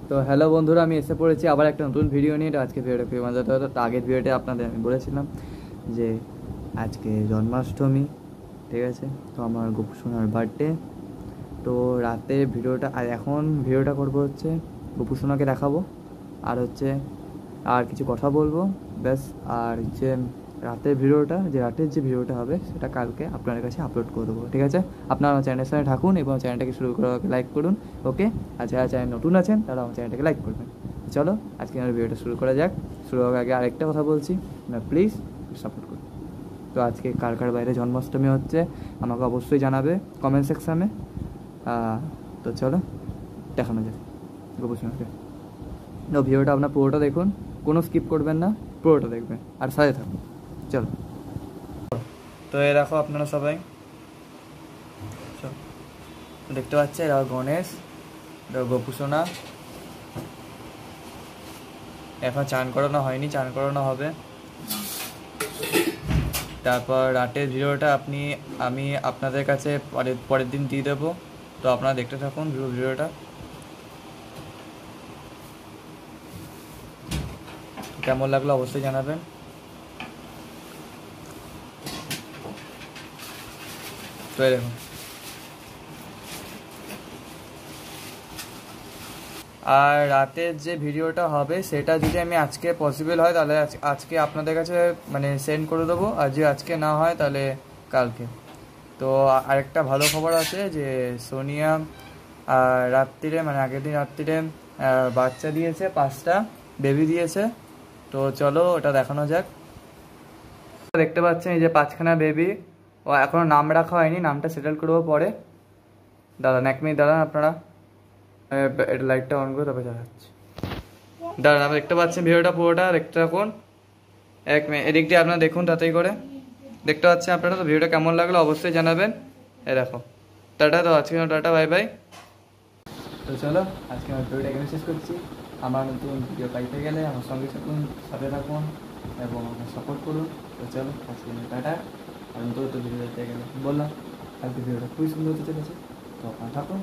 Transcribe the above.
তো হ্যালো বন্ধুরা, আমি এসে পড়েছি আবার একটা নতুন ভিডিও নিয়ে। তো আজকে ভিডিওটা খুবই মজাদার হতো। তো আগের ভিডিওতে আপনাদের আমি বলেছিলাম যে আজকে জন্মাষ্টমী, ঠিক আছে? তো আমার গোপু সোনার বার্থডে। তো রাতে ভিডিওটা, আর এখন ভিডিওটা করবো হচ্ছে গোপু সোনাকে দেখাবো, আর হচ্ছে আর কিছু কথা বলবো, ব্যাস। আর হচ্ছে রাতের ভিডিওটা হবে সেটা কালকে আপনার কাছে আপলোড করে দেবো, ঠিক আছে? আপনারা আমার চ্যানেলের সঙ্গে থাকুন এবং চ্যানেলটাকে শুরু করার আগে লাইক করুন, ওকে? আর যারা চ্যানেল নতুন আছেন তারা আমার চ্যানেলটাকে লাইক করবেন। চলো আজকে আমার ভিডিওটা শুরু করা যাক। শুরু হওয়ার আগে আরেকটা কথা বলছি, না প্লিজ সাপোর্ট করুন। তো আজকে কার কার বাইরে জন্মাষ্টমী হচ্ছে আমাকে অবশ্যই জানাবে কমেন্ট সেকশানে। তো চলো দেখানো যাক গোপু সোনাকে। তো ভিডিওটা আপনার পুরোটা দেখুন, কোনো স্কিপ করবেন না, পুরোটা দেখবেন আর সাথে থাকুন। চলো। তো এ দেখো আপনারা সবাই দেখতে পাচ্ছে, এরা গণেশ, এটা গোপু সোনা। এখন চান করানো হয়নি, চান করানো হবে। তারপর রাতের ভিডিওটা আমি আপনাদের কাছে পরের দিন দিয়ে দেবো। তো আপনারা দেখতে থাকুন ভিডিওটা। কেমন লাগলো অবশ্যই জানাবেন। তো এই দেখুন, আর রাতের যে ভিডিওটা হবে সেটা যদি আমি আজকে পসিবল হয় তাহলে আজকে আপনাদের কাছে মানে সেন্ড করে দেবো, আর যদি আজকে না হয় তাহলে কালকে। তো আরেকটা ভালো খবর আছে যে সোনিয়া রাত্রিরে, মানে আগের দিন রাত্রিরে বাচ্চা দিয়েছে, 5টা বেবি দিয়েছে। তো চলো ওটা দেখানো যাক। দেখতে পাচ্ছেন এই যে 5খানা বেবি। ও এখনও নাম রাখা হয়নি, নামটা সেটেল করবো পরে। দাদা এক মিনিট দাঁড়ান আপনারা, এটা লাইটটা অন করে তবে দেখাচ্ছি। দাঁড়ান, আপনারা দেখতে পাচ্ছেন ভিডিওটা পুরোটা দেখতে থাকুন। এক মিনিট এদিক দিয়ে আপনারা দেখুন তাড়াতাড়ি করে। দেখতে পাচ্ছেন আপনারা? তো ভিডিওটা কেমন লাগলো অবশ্যই জানাবেন। দেখো, টাটা। তো আজকে টাটা, বাই বাই। তো চলো আজকে আমার ভিডিওটা এখানে শেষ করছি। আমার নতুন ভিডিও পাইতে গেলে আমার সঙ্গে থাকুন, সাথে থাকুন এবং আমাকে সাপোর্ট করুন। তো চলো আজকে টাটা। আর নতুন ভিডিও দেখতে গেলে বললাম আজকে ভিডিওটা খুবই সুন্দর হতে চলেছে, তো আপনারা থাকুন।